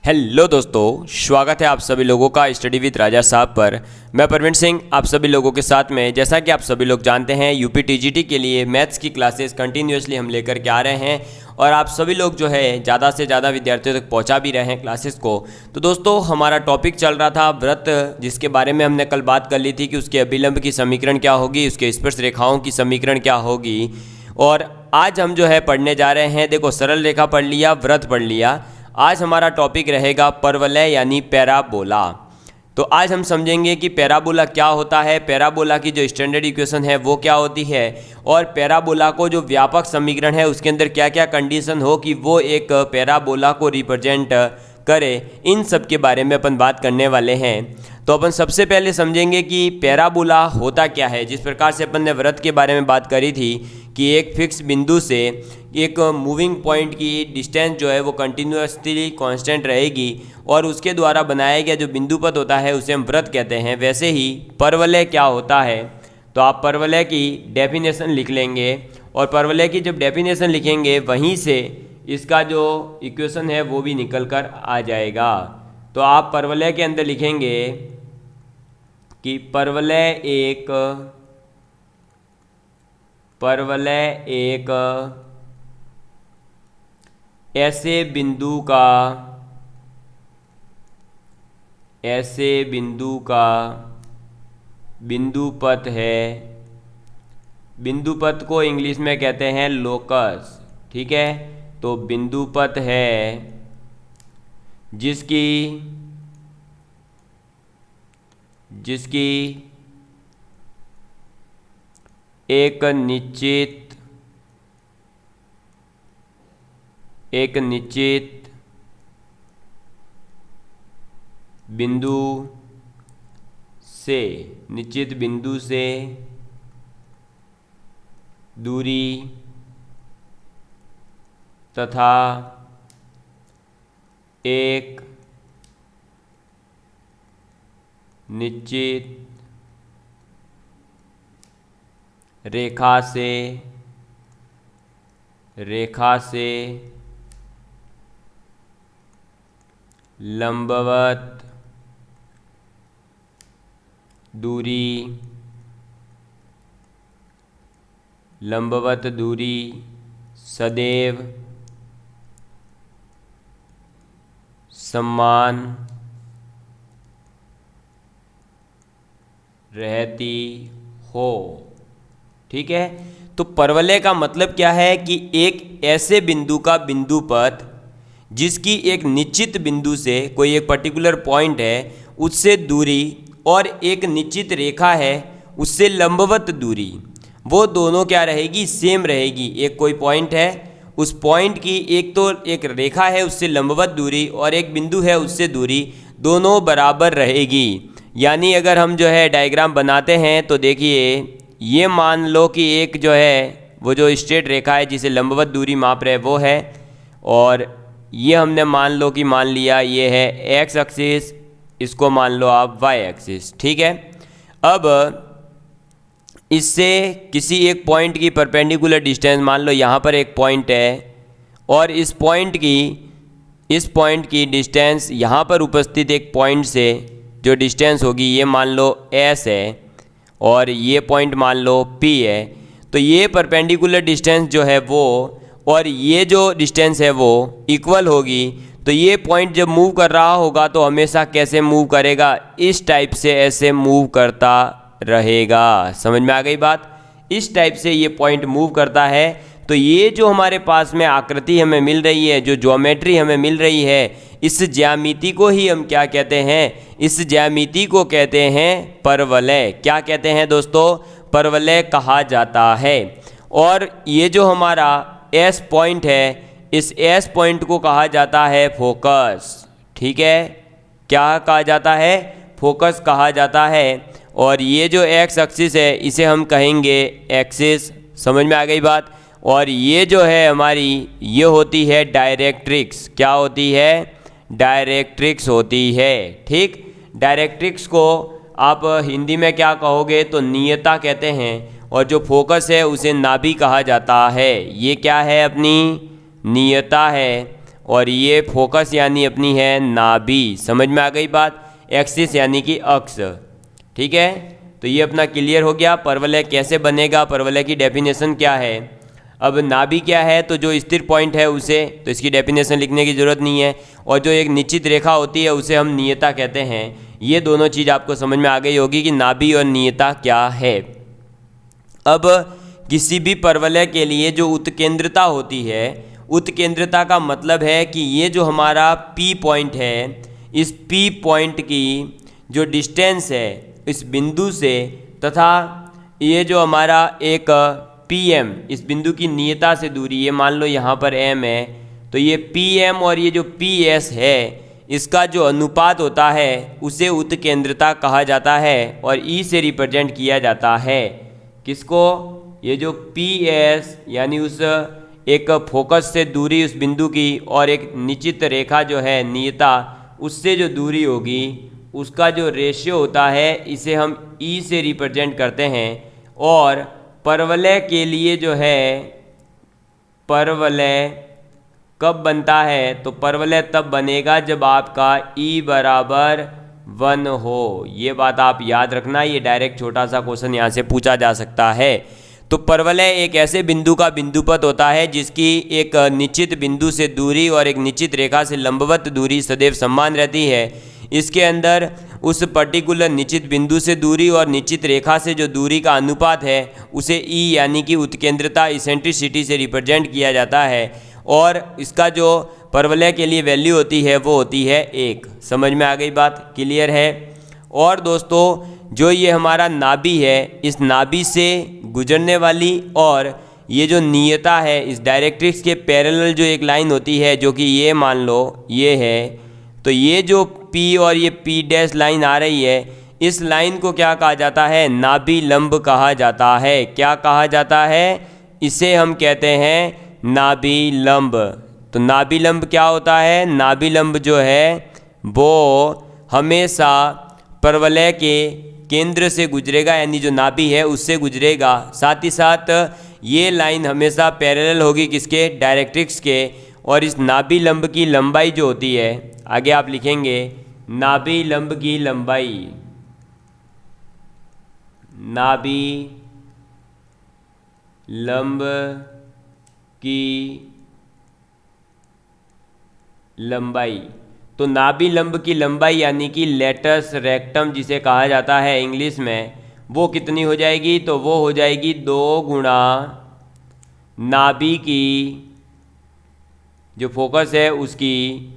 Hello दोस्तों, स्वागत है आप सभी लोगों का स्टडी विद राजा साहब पर। मैं परवीन सिंह आप सभी लोगों के साथ में। जैसा कि आप सभी लोग जानते हैं, यूपी टीजीटी के लिए मैथ्स की क्लासेस कंटिन्यूसली हम लेकर के आ रहे हैं और आप सभी लोग जो है ज़्यादा से ज़्यादा विद्यार्थियों तक पहुंचा भी रहे हैं क्लासेस को। तो दोस्तों, हमारा टॉपिक चल रहा था व्रत, जिसके बारे में हमने कल बात कर ली थी कि उसके अभिलंब की समीकरण क्या होगी, उसके स्पर्श रेखाओं की समीकरण क्या होगी। और आज हम जो है पढ़ने जा रहे हैं, देखो सरल रेखा पढ़ लिया, व्रत पढ़ लिया। आज हमारा टॉपिक रहेगा परवलय यानी पैराबोला। तो आज हम समझेंगे कि पैराबोला क्या होता है, पैराबोला की जो स्टैंडर्ड इक्वेशन है वो क्या होती है, और पैराबोला को जो व्यापक समीकरण है उसके अंदर क्या क्या कंडीशन हो कि वो एक पैराबोला को रिप्रेजेंट करे। इन सब के बारे में अपन बात करने वाले हैं। तो अपन सबसे पहले समझेंगे कि पैराबोला होता क्या है। जिस प्रकार से अपन ने व्रत के बारे में बात करी थी कि एक फिक्स बिंदु से एक मूविंग पॉइंट की डिस्टेंस जो है वो कंटिन्यूसली कांस्टेंट रहेगी और उसके द्वारा बनाया गया जो बिंदु पथ होता है उसे हम व्रत कहते हैं। वैसे ही परवलय क्या होता है, तो आप परवलय की डेफिनेशन लिख लेंगे और परवलय की जब डेफिनेशन लिखेंगे वहीं से इसका जो इक्वेशन है वो भी निकल कर आ जाएगा। तो आप परवलय के अंदर लिखेंगे कि परवलय एक ऐसे बिंदु का बिंदु पथ है। बिंदु पथ को इंग्लिश में कहते हैं लोकस, ठीक है। तो बिंदु पथ है जिसकी एक निश्चित बिंदु से दूरी तथा एक निश्चित रेखा से लंबवत दूरी सदैव समान रहती हो, ठीक है। तो परवलय का मतलब क्या है कि एक ऐसे बिंदु का बिंदु पथ जिसकी एक निश्चित बिंदु से कोई एक पर्टिकुलर पॉइंट है उससे दूरी और एक निश्चित रेखा है उससे लंबवत दूरी, वो दोनों क्या रहेगी, सेम रहेगी। एक कोई पॉइंट है, उस पॉइंट की एक रेखा है उससे लंबवत दूरी और एक बिंदु है उससे दूरी, दोनों बराबर रहेगी। यानी अगर हम जो है डायग्राम बनाते हैं तो देखिए, ये मान लो कि एक जो है वो जो स्ट्रेट रेखा है जिसे लंबवत दूरी माप रहे वो है, और ये हमने मान लिया ये है एक्स एक्सिस, इसको मान लो आप वाई एक्सिस, ठीक है। अब इससे किसी एक पॉइंट की परपेंडिकुलर डिस्टेंस, मान लो यहाँ पर एक पॉइंट है और इस पॉइंट की डिस्टेंस यहाँ पर उपस्थित एक पॉइंट से जो डिस्टेंस होगी ये मान लो एस है और ये पॉइंट मान लो पी है। तो ये परपेंडिकुलर डिस्टेंस जो है वो और ये जो डिस्टेंस है वो इक्वल होगी। तो ये पॉइंट जब मूव कर रहा होगा तो हमेशा कैसे मूव करेगा, इस टाइप से ऐसे मूव करता रहेगा। समझ में आ गई बात? इस टाइप से ये पॉइंट मूव करता है। तो ये जो हमारे पास में आकृति हमें मिल रही है, जो ज्योमेट्री हमें मिल रही है, इस ज्यामिति को ही हम क्या कहते हैं, इस ज्यामिति को कहते हैं परवलय। क्या कहते हैं दोस्तों? परवलय कहा जाता है। और ये जो हमारा एस पॉइंट है, इस एस पॉइंट को कहा जाता है फोकस, ठीक है। क्या कहा जाता है? फोकस कहा जाता है। और ये जो एक्स एक्सिस है इसे हम कहेंगे एक्सिस। समझ में आ गई बात? और ये जो है हमारी, ये होती है डायरेक्ट्रिक्स। क्या होती है? डायरेक्ट्रिक्स होती है, ठीक। डायरेक्ट्रिक्स को आप हिंदी में क्या कहोगे, तो नियता कहते हैं। और जो फोकस है उसे नाभि कहा जाता है। ये क्या है? अपनी नियता है। और ये फोकस यानी अपनी है नाभि। समझ में आ गई बात। एक्सिस यानी कि अक्ष। ठीक है, तो ये अपना क्लियर हो गया। परवलय कैसे बनेगा, परवलय की डेफिनेशन क्या है। अब नाभि क्या है, तो जो स्थिर पॉइंट है उसे, तो इसकी डेफिनेशन लिखने की ज़रूरत नहीं है। और जो एक निश्चित रेखा होती है उसे हम नियता कहते हैं। ये दोनों चीज़ आपको समझ में आ गई होगी कि नाभि और नियता क्या है। अब किसी भी परवलय के लिए जो उत्केंद्रता होती है, उत्केंद्रता का मतलब है कि ये जो हमारा P पॉइंट है, इस P पॉइंट की जो डिस्टेंस है इस बिंदु से, तथा ये जो हमारा एक PM, इस बिंदु की नियता से दूरी, ये मान लो यहाँ पर M है, तो ये PM और ये जो PS है इसका जो अनुपात होता है उसे उत्केंद्रता कहा जाता है और E से रिप्रेजेंट किया जाता है। किसको? ये जो PS यानी उस एक फोकस से दूरी उस बिंदु की और एक निश्चित रेखा जो है नियता, उससे जो दूरी होगी उसका जो रेशियो होता है इसे हम E से रिप्रेजेंट करते हैं। और परवलय के लिए जो है, परवलय कब बनता है, तो परवलय तब बनेगा जब आपका E बराबर 1 हो। ये बात आप याद रखना, ये डायरेक्ट छोटा सा क्वेश्चन यहाँ से पूछा जा सकता है। तो परवलय एक ऐसे बिंदु का बिंदुपथ होता है जिसकी एक निश्चित बिंदु से दूरी और एक निश्चित रेखा से लंबवत दूरी सदैव समान रहती है। इसके अंदर उस पर्टिकुलर निश्चित बिंदु से दूरी और निश्चित रेखा से जो दूरी का अनुपात है उसे E यानी कि उत्केंद्रता, इसेंट्रिसिटी से रिप्रेजेंट किया जाता है। और इसका जो परवलय के लिए वैल्यू होती है वो होती है 1। समझ में आ गई बात, क्लियर है। और दोस्तों जो ये हमारा नाभि है, इस नाभि से गुजरने वाली और ये जो नियता है, इस डायरेक्ट्रिक्स के पैरेलल जो एक लाइन होती है, जो कि ये मान लो ये है, तो ये जो P और ये P डैश लाइन आ रही है, इस लाइन को क्या कहा जाता है? नाभि लंब कहा जाता है। क्या कहा जाता है? इसे हम कहते हैं नाभि लंब। तो नाभि लंब क्या होता है? नाभि लंब जो है वो हमेशा परवलय के केंद्र से गुजरेगा, यानी जो नाभि है उससे गुजरेगा। साथ ही साथ ये लाइन हमेशा पैरेलल होगी किसके? डायरेक्ट्रिक्स के। और इस नाभि लंब की लंबाई जो होती है, आगे आप लिखेंगे नाभि लंब की लंबाई, नाभि लंब की लंबाई। तो नाभि लंब की लंबाई यानी कि लेटस रेक्टम जिसे कहा जाता है इंग्लिश में, वो कितनी हो जाएगी? तो वो हो जाएगी 2 गुणा नाभि की जो फोकस है उसकी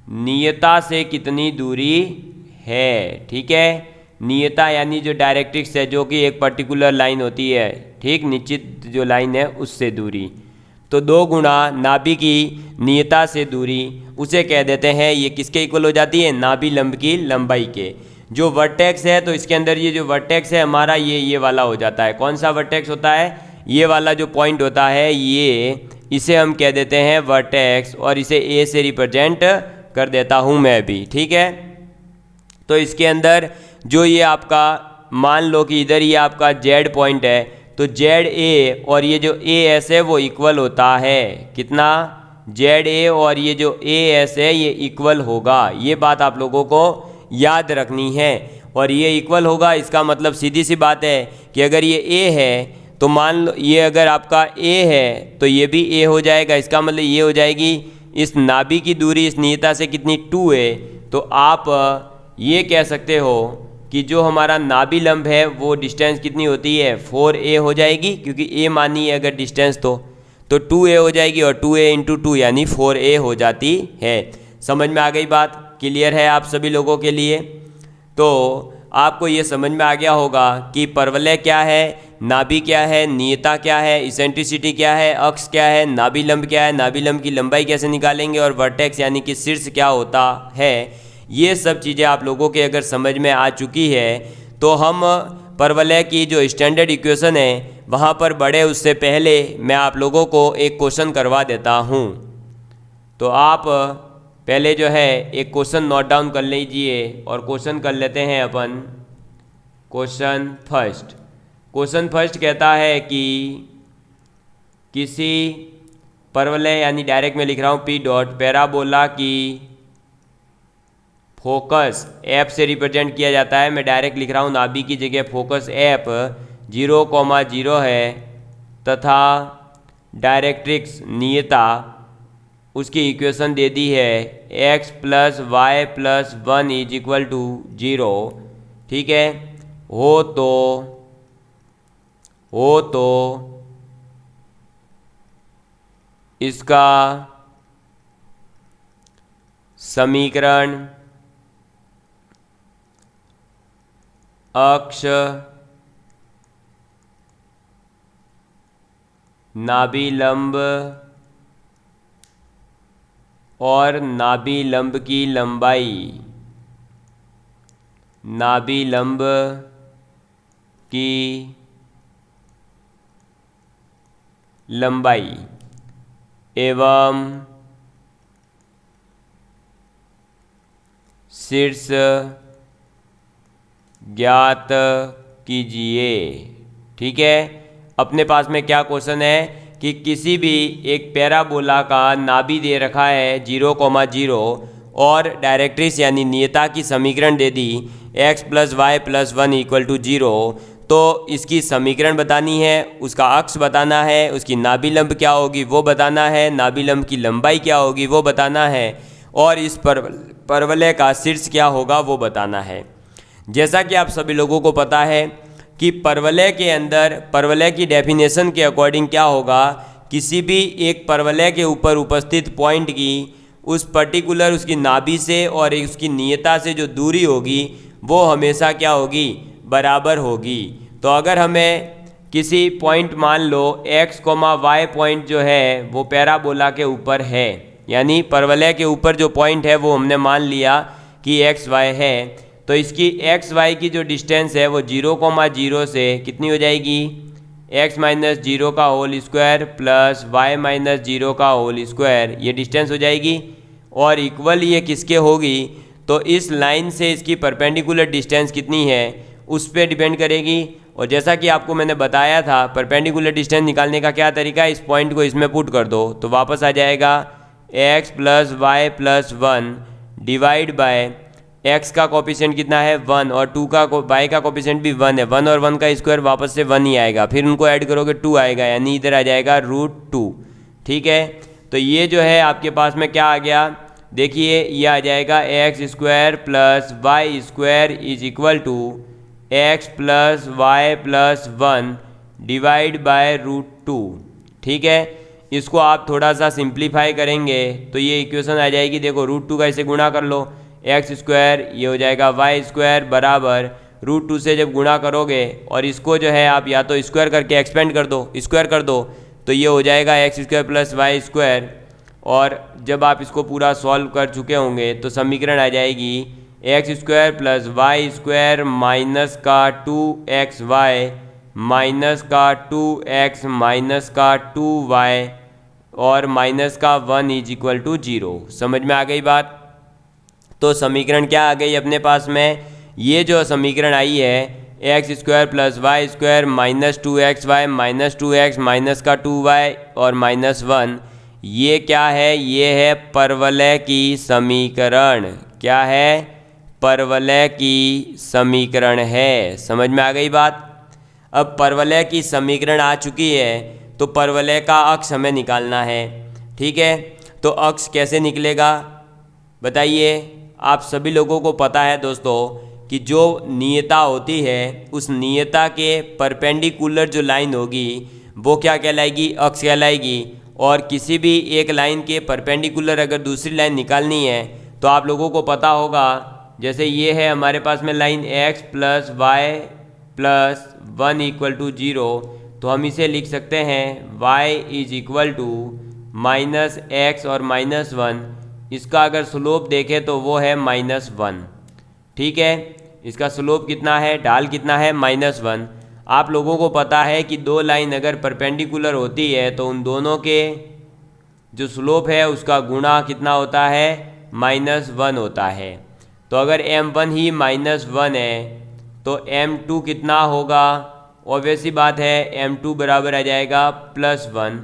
नियता से कितनी दूरी है। ठीक है, नियता यानी जो डायरेक्ट्रिक्स है, जो कि एक पर्टिकुलर लाइन होती है, ठीक, निश्चित जो लाइन है उससे दूरी। तो 2 गुणा नाभि की नियता से दूरी, उसे कह देते हैं, ये किसके इक्वल हो जाती है? नाभि लंब की लंबाई के। जो वर्टेक्स है, तो इसके अंदर ये जो वर्टेक्स है हमारा, ये वाला हो जाता है। कौन सा वर्टेक्स होता है? ये वाला जो पॉइंट होता है, ये, इसे हम कह देते हैं वर्टेक्स, और इसे A से रिप्रेजेंट कर देता हूँ मैं भी। ठीक है, तो इसके अंदर जो ये आपका, मान लो कि इधर ये आपका Z पॉइंट है, तो ZA और ये जो AS है वो इक्वल होता है। कितना? ZA और ये जो AS है ये इक्वल होगा। ये बात आप लोगों को याद रखनी है। और ये इक्वल होगा, इसका मतलब सीधी सी बात है कि अगर ये A है तो मान लो ये अगर आपका A है तो ये भी A हो जाएगा। इसका मतलब ये हो जाएगी, इस नाभि की दूरी इस नियता से कितनी? 2 है। तो आप ये कह सकते हो कि जो हमारा नाभि लंब है वो डिस्टेंस कितनी होती है? 4A हो जाएगी, क्योंकि A मानी है अगर डिस्टेंस तो 2A हो जाएगी, और 2A इंटू 2 यानी 4A हो जाती है। समझ में आ गई बात, क्लियर है आप सभी लोगों के लिए? तो आपको ये समझ में आ गया होगा कि परवलय क्या है, नाभि क्या है, नियता क्या है, इसेंट्रिसिटी क्या है, अक्ष क्या है, नाभि लंब क्या है, नाभि लंब की लंबाई कैसे निकालेंगे, और वर्टेक्स यानी कि शीर्ष क्या होता है। ये सब चीज़ें आप लोगों के अगर समझ में आ चुकी है तो हम परवलय की जो स्टैंडर्ड इक्वेशन है वहाँ पर बढ़े उससे पहले मैं आप लोगों को एक क्वेश्चन करवा देता हूँ। तो आप पहले जो है एक क्वेश्चन नोट डाउन कर लीजिए, और क्वेश्चन कर लेते हैं अपन। क्वेश्चन फर्स्ट कहता है कि किसी परवलय यानी डायरेक्ट मैं लिख रहा हूँ पी डॉट पैराबोला की फोकस एप से रिप्रेजेंट किया जाता है। मैं डायरेक्ट लिख रहा हूँ नाभि की जगह फोकस एप 0,0 है तथा डायरेक्ट्रिक्स नियता उसकी इक्वेशन दे दी है x + y + 1 = 0। ठीक है, हो तो इसका समीकरण अक्ष नाभि लंब और नाभि लंब की लंबाई एवं शीर्ष ज्ञात कीजिए। ठीक है, अपने पास में क्या क्वेश्चन है कि किसी भी एक पैराबोला का नाभि दे रखा है 0,0 और डायरेक्ट्रिक्स यानी नियता की समीकरण दे दी x + y + 1 = 0। तो इसकी समीकरण बतानी है, उसका अक्ष बताना है, उसकी नाभि लंब क्या होगी वो बताना है, नाभि लंब की लंबाई क्या होगी वो बताना है, और इस परवलय का शीर्ष क्या होगा वो बताना है। जैसा कि आप सभी लोगों को पता है कि परवलय के अंदर परवलय की डेफिनेशन के अकॉर्डिंग क्या होगा, किसी भी एक परवलय के ऊपर उपस्थित पॉइंट की उस पर्टिकुलर उसकी नाभि से और उसकी नियता से जो दूरी होगी वो हमेशा क्या होगी, बराबर होगी। तो अगर हमें किसी पॉइंट मान लो x, y पॉइंट जो है वो पैराबोला के ऊपर है, यानी परवलय के ऊपर जो पॉइंट है वो हमने मान लिया कि x, y है, तो इसकी x, y की जो डिस्टेंस है वो 0,0 से कितनी हो जाएगी, x - 0 का होल स्क्वायर प्लस y - 0 का होल स्क्वायर, ये डिस्टेंस हो जाएगी। और इक्वल ये किसके होगी, तो इस लाइन से इसकी परपेंडिकुलर डिस्टेंस कितनी है उस पर डिपेंड करेगी। और जैसा कि आपको मैंने बताया था परपेंडिकुलर डिस्टेंस निकालने का क्या तरीका है, इस पॉइंट को इसमें पुट कर दो तो वापस आ जाएगा x + y + 1 divide by x का कोफिशिएंट कितना है 1 और 2 का y का कोफिशिएंट भी 1 है, 1 और 1 का स्क्वायर वापस से 1 ही आएगा, फिर उनको ऐड करोगे 2 आएगा, यानी इधर आ जाएगा √2। ठीक है, तो ये जो है आपके पास में क्या आ गया, देखिए ये आ जाएगा x² + y² = x + y + 1 divide by √2। ठीक है, इसको आप थोड़ा सा सिंप्लीफाई करेंगे तो ये इक्वेशन आ जाएगी, देखो √2 का इसे गुणा कर लो, x², ये हो जाएगा y² बराबर √2 से जब गुणा करोगे और इसको जो है आप या तो स्क्वायर करके एक्सपेंड कर दो, स्क्वायर कर दो, तो ये हो जाएगा x² + y²। और जब आप इसको पूरा सॉल्व कर चुके होंगे तो समीकरण आ जाएगी x² + y² माइनस का 2xy माइनस का 2x माइनस का 2y और माइनस का 1 = 0। समझ में आ गई बात। तो समीकरण क्या आ गई अपने पास में, ये जो समीकरण आई है x² + y² minus 2xy minus 2x minus का 2y और माइनस 1, ये क्या है, ये है परवलय की समीकरण। क्या है, परवलय की समीकरण है। समझ में आ गई बात। अब परवलय की समीकरण आ चुकी है तो परवलय का अक्ष हमें निकालना है। ठीक है, तो अक्ष कैसे निकलेगा बताइए। आप सभी लोगों को पता है दोस्तों कि जो नियता होती है उस नियता के परपेंडिकुलर जो लाइन होगी वो क्या कहलाएगी, अक्ष कहलाएगी। और किसी भी एक लाइन के परपेंडिकुलर अगर दूसरी लाइन निकालनी है तो आप लोगों को पता होगा, जैसे ये है हमारे पास में लाइन x + y + 1 = 0, तो हम इसे लिख सकते हैं y = -x और -1। इसका अगर स्लोप देखें तो वो है -1। ठीक है, इसका स्लोप कितना है, ढाल कितना है, -1। आप लोगों को पता है कि दो लाइन अगर परपेंडिकुलर होती है तो उन दोनों के जो स्लोप है उसका गुणा कितना होता है, -1 होता है। तो अगर m1 ही -1 है तो m2 कितना होगा, ऑब्वियस सी बात है m2 बराबर आ जाएगा +1।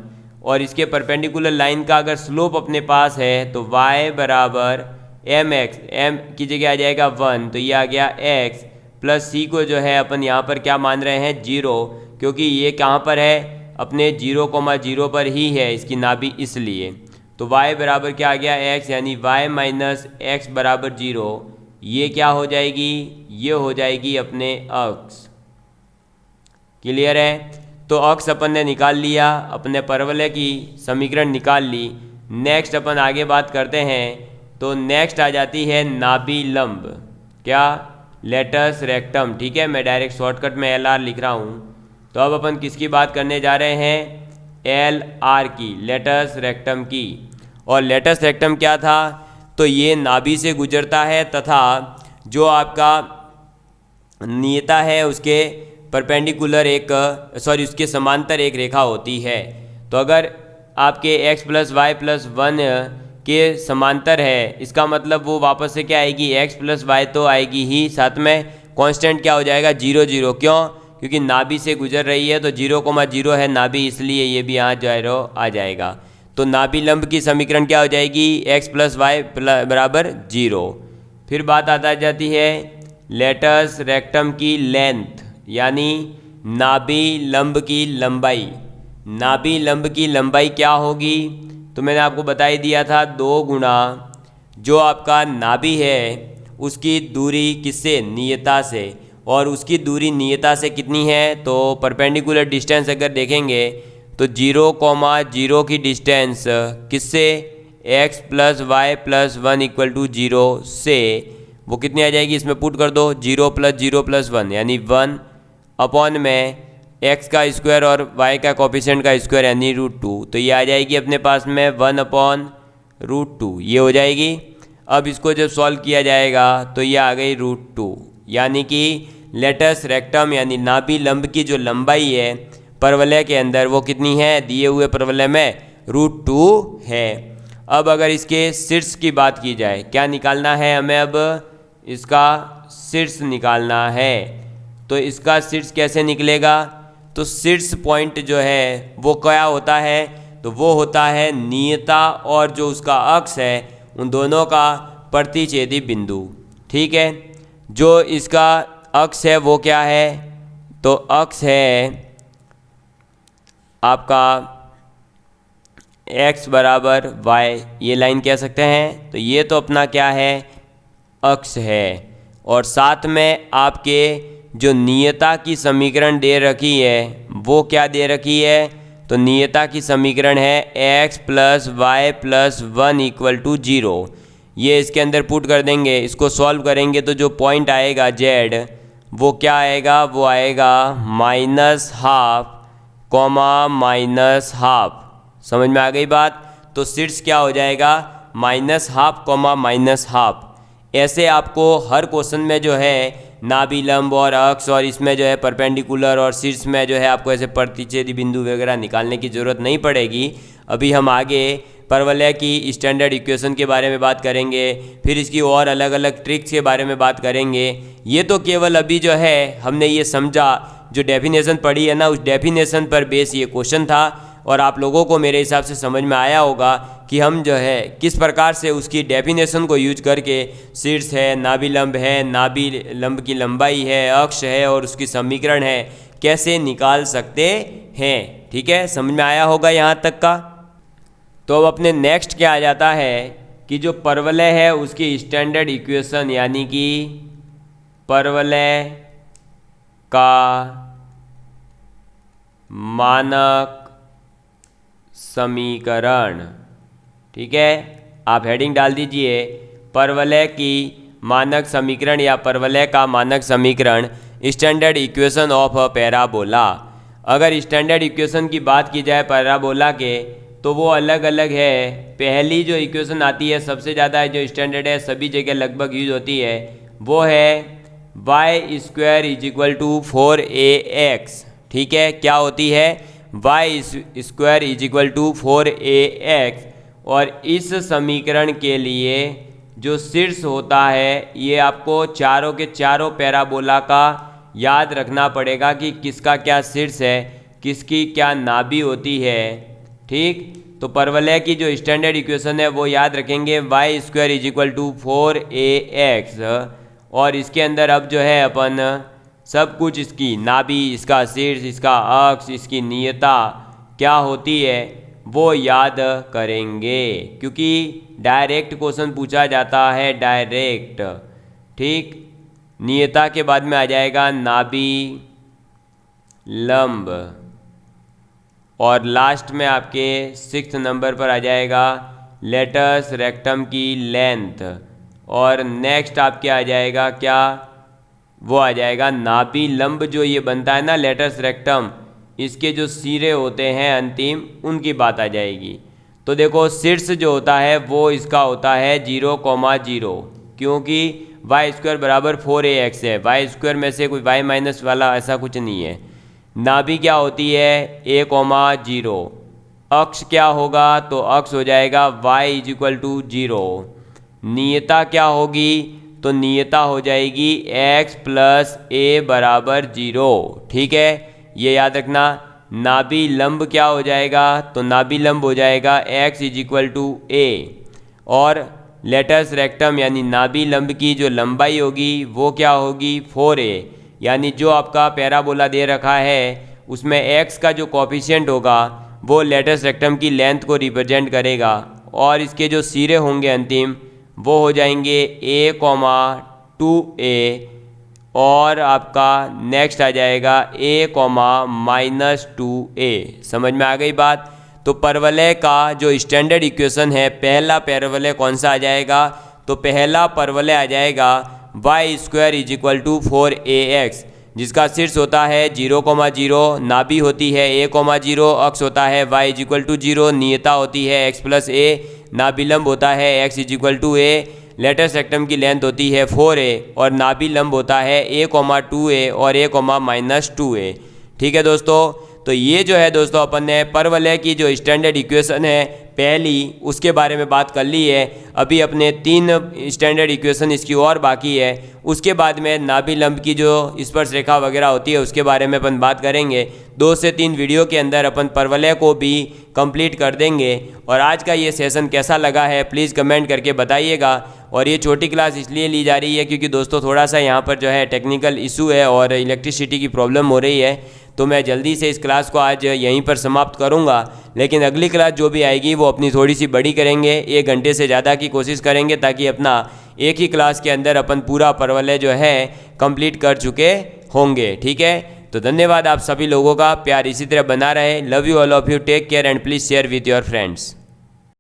और इसके परपेंडिकुलर लाइन का अगर स्लोप अपने पास है तो y बराबर एम एक्स, एम की जगह आ जाएगा 1, तो ये आ गया x प्लस c को जो है अपन यहाँ पर क्या मान रहे हैं 0, क्योंकि ये कहाँ पर है अपने 0,0 पर ही है इसकी नाभि, इसलिए तो y बराबर क्या आ गया x, यानी y माइनस एक्स बराबर 0। ये क्या हो जाएगी, ये हो जाएगी अपने अक्ष। क्लियर है? तो अक्ष अपन ने निकाल लिया, अपने परवलय की समीकरण निकाल ली। नेक्स्ट अपन आगे बात करते हैं, तो नेक्स्ट आ जाती है नाभि लंब, क्या लेटस रेक्टम। ठीक है, मैं डायरेक्ट शॉर्टकट में LR लिख रहा हूँ। तो अब अपन किसकी बात करने जा रहे हैं, LR की, लेटस रेक्टम की। और लेटस रेक्टम क्या था, तो ये नाभि से गुजरता है तथा जो आपका नियता है उसके परपेंडिकुलर उसके समांतर एक रेखा होती है। तो अगर आपके x प्लस वाई प्लस 1 के समांतर है, इसका मतलब वो वापस से क्या आएगी, x प्लस वाई तो आएगी ही, साथ में कांस्टेंट क्या हो जाएगा 0 0। क्यों? क्योंकि नाभि से गुजर रही है तो 0,0 है नाभि, इसलिए ये भी यहाँ 0 आ जाएगा। तो नाभि लंब की समीकरण क्या हो जाएगी, x प्लस वाई बराबर 0। फिर बात आता जाती है लेटस रेक्टम की लेंथ, यानी नाभि लंब की लंबाई। नाभि लंब की लंबाई क्या होगी, तो मैंने आपको बता ही दिया था 2 गुना जो आपका नाभि है उसकी दूरी किससे, नियता से। और उसकी दूरी नियता से कितनी है, तो परपेंडिकुलर डिस्टेंस अगर देखेंगे तो 0,0 की डिस्टेंस किससे, x plus y plus 1 equal to 0 से वो कितनी आ जाएगी, इसमें पुट कर दो 0 प्लस 1 यानी 1 अपॉन में x का स्क्वायर और y का कोफिशिएंट का स्क्वायर यानी √2। तो ये आ जाएगी अपने पास में 1 अपॉन √2, ये हो जाएगी। अब इसको जब सॉल्व किया जाएगा तो ये आ गई √2, यानी कि लेटस रेक्टम यानी नाभि लंब की जो लंबाई है परवलय के अंदर वो कितनी है, दिए हुए परवलय में √2 है। अब अगर इसके शीर्ष की बात की जाए, क्या निकालना है हमें, अब इसका शीर्ष निकालना है। तो इसका शीर्ष कैसे निकलेगा, तो शीर्ष पॉइंट जो है वो क्या होता है, तो वो होता है नियता और जो उसका अक्ष है उन दोनों का प्रतिच्छेदी बिंदु। ठीक है, जो इसका अक्ष है वो क्या है, तो अक्ष है आपका x बराबर y, ये लाइन कह सकते हैं। तो ये तो अपना क्या है, अक्ष है। और साथ में आपके जो नियता की समीकरण दे रखी है वो क्या दे रखी है, तो नियता की समीकरण है x plus y plus 1 equal to 0। ये इसके अंदर पुट कर देंगे, इसको सॉल्व करेंगे तो जो पॉइंट आएगा z वो क्या आएगा, वो आएगा -½ कॉमा -½ समझ में आ गई बात। तो शीर्ष क्या हो जाएगा, -½ कॉमा -½ ऐसे आपको हर क्वेश्चन में जो है नाभि लंब और अक्ष और इसमें जो है परपेंडिकुलर और शीर्ष में जो है आपको ऐसे प्रतिच्छेदी बिंदु वगैरह निकालने की ज़रूरत नहीं पड़ेगी। अभी हम आगे परवलय की स्टैंडर्ड इक्वेशन के बारे में बात करेंगे, फिर इसकी और अलग अलग ट्रिक्स के बारे में बात करेंगे। ये तो केवल अभी जो है हमने ये समझा, जो डेफिनेशन पढ़ी है ना उस डेफिनेशन पर बेस ये क्वेश्चन था। और आप लोगों को मेरे हिसाब से समझ में आया होगा कि हम जो है किस प्रकार से उसकी डेफिनेशन को यूज करके शीर्ष है, नाभि लंब है, नाभि लंब की लंबाई है, अक्ष है और उसकी समीकरण है कैसे निकाल सकते हैं। ठीक है, समझ में आया होगा यहाँ तक का। तो अब अपने नेक्स्ट क्या आ जाता है कि जो परवलय है उसकी स्टैंडर्ड इक्वेशन, यानी कि परवलय का मानक समीकरण। ठीक है, आप हेडिंग डाल दीजिए परवलय की मानक समीकरण या परवलय का मानक समीकरण, standard equation of a parabola. अगर स्टैंडर्ड इक्वेशन की बात की जाए पैराबोला के तो वो अलग अलग है। पहली जो इक्वेशन आती है सबसे ज़्यादा जो स्टैंडर्ड है सभी जगह लगभग यूज होती है वो है y² = 4ax। ठीक है, क्या होती है, y² = 4ax। और इस समीकरण के लिए जो शीर्ष होता है ये आपको चारों के चारों पैराबोला का याद रखना पड़ेगा कि किसका क्या शीर्ष है, किसकी क्या नाभि होती है। ठीक। तो परवलय की जो स्टैंडर्ड इक्वेशन है वो याद रखेंगे, y square is equal to 4ax, और इसके अंदर अब जो है अपन सब कुछ इसकी नाभि, इसका शीर्ष, इसका अक्ष, इसकी नियता क्या होती है वो याद करेंगे, क्योंकि डायरेक्ट क्वेश्चन पूछा जाता है, डायरेक्ट। ठीक। नियता के बाद में आ जाएगा नाभि लंब, और लास्ट में आपके 6th नंबर पर आ जाएगा लेटस रेक्टम की लेंथ, और नेक्स्ट आपके आ जाएगा क्या, वो आ जाएगा नाभि लंब। जो ये बनता है ना लेटस रेक्टम, इसके जो सिरे होते हैं अंतिम, उनकी बात आ जाएगी। तो देखो शीर्ष जो होता है वो इसका होता है 0,0, क्योंकि वाई स्क्वायर बराबर 4ax है, वाई स्क्वायर में से कोई वाई माइनस वाला ऐसा कुछ नहीं है। नाभि क्या होती है, a,0। अक्ष क्या होगा, तो अक्ष हो जाएगा y इज इक्वल टू 0। नियता क्या होगी, तो नियता हो जाएगी x प्लस a बराबर 0। ठीक है, ये याद रखना। नाभि लंब क्या हो जाएगा, तो नाभि लंब हो जाएगा x is equal to a, और लेटस रेक्टम यानी नाभि लंब की जो लंबाई होगी वो क्या होगी, 4a, यानी जो आपका पैराबोला दे रखा है उसमें x का जो कोफिशिएंट होगा वो लेटस रेक्टम की लेंथ को रिप्रेजेंट करेगा, और इसके जो सिरे होंगे अंतिम वो हो जाएंगे a,2a, और आपका नेक्स्ट आ जाएगा a,-2a। समझ में आ गई बात। तो परवलय का जो स्टैंडर्ड इक्वेशन है, पहला परवलय कौन सा आ जाएगा, तो पहला परवलय आ जाएगा y square is equal to 4ax, जिसका शीर्ष होता है 0,0, नाभि होती है a,0, अक्ष होता है y इज इक्वल टू 0, नियता होती है x प्लस a, नाभि लंब होता है x is equal to a, latus rectum की लेंथ होती है 4a, और नाभि लंब होता है a,2a और a,-2a। ठीक है दोस्तों, तो ये जो है दोस्तों अपन ने परवलय की जो स्टैंडर्ड इक्वेशन है पहली, उसके बारे में बात कर ली है। अभी अपने 3 स्टैंडर्ड इक्वेशन इसकी और बाकी है। उसके बाद में नाभि लंब की जो स्पर्श रेखा वगैरह होती है उसके बारे में अपन बात करेंगे। 2 से 3 वीडियो के अंदर अपन परवलय को भी कंप्लीट कर देंगे। और आज का ये सेशन कैसा लगा है प्लीज़ कमेंट करके बताइएगा। और ये छोटी क्लास इसलिए ली जा रही है क्योंकि दोस्तों थोड़ा सा यहाँ पर जो है टेक्निकल इशू है और इलेक्ट्रिसिटी की प्रॉब्लम हो रही है, तो मैं जल्दी से इस क्लास को आज यहीं पर समाप्त करूंगा। लेकिन अगली क्लास जो भी आएगी वो अपनी थोड़ी सी बड़ी करेंगे, 1 घंटे से ज़्यादा की कोशिश करेंगे, ताकि अपना एक ही क्लास के अंदर अपन पूरा परवलय जो है कंप्लीट कर चुके होंगे। ठीक है, तो धन्यवाद आप सभी लोगों का, प्यार इसी तरह बना रहे। Love you all of you, take care and please share with your friends.